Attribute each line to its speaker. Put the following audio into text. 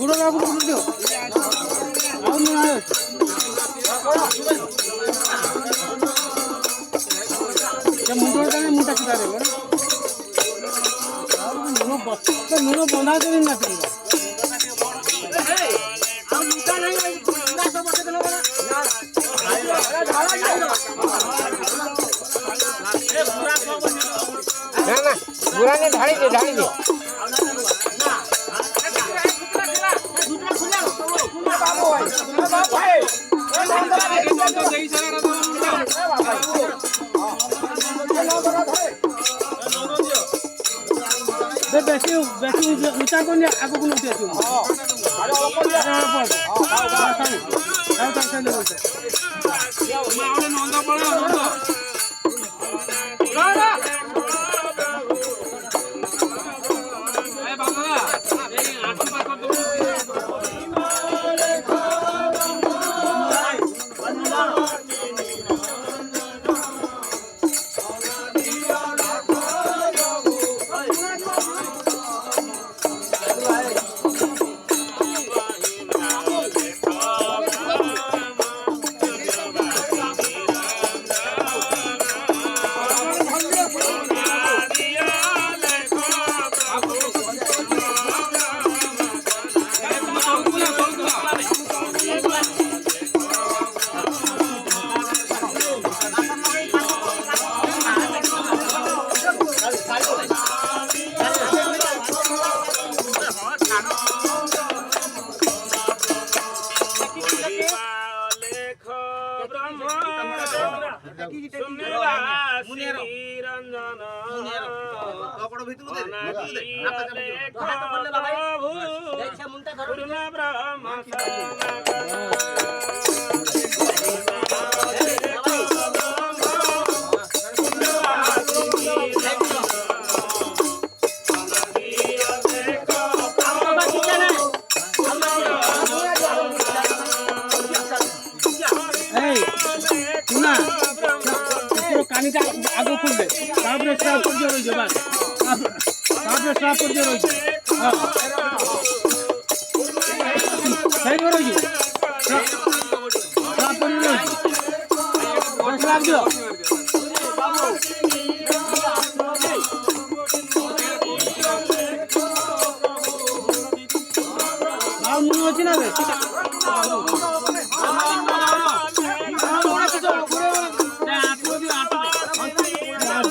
Speaker 1: গুড়ো বাবু গুড়ো দিও আর না ये मुंडो का नहीं मुंडा किधर है वो नुनो बस तो नुनो बंधा तो नहीं ना चलेगा हम मुंडा नहीं मुंडा सब बच्चे लोग ना झाला जाएगा ना ना बुरा नहीं ढाली दे बेसी ऊंचा को आगे को उठे आसो आगो खुल दे स्टाफ कर दियो रही जबान स्टाफ कर दियो रही हां सही हो रही स्टाफ कर दियो बस लाग दियो नाम मुनो अछि ना बे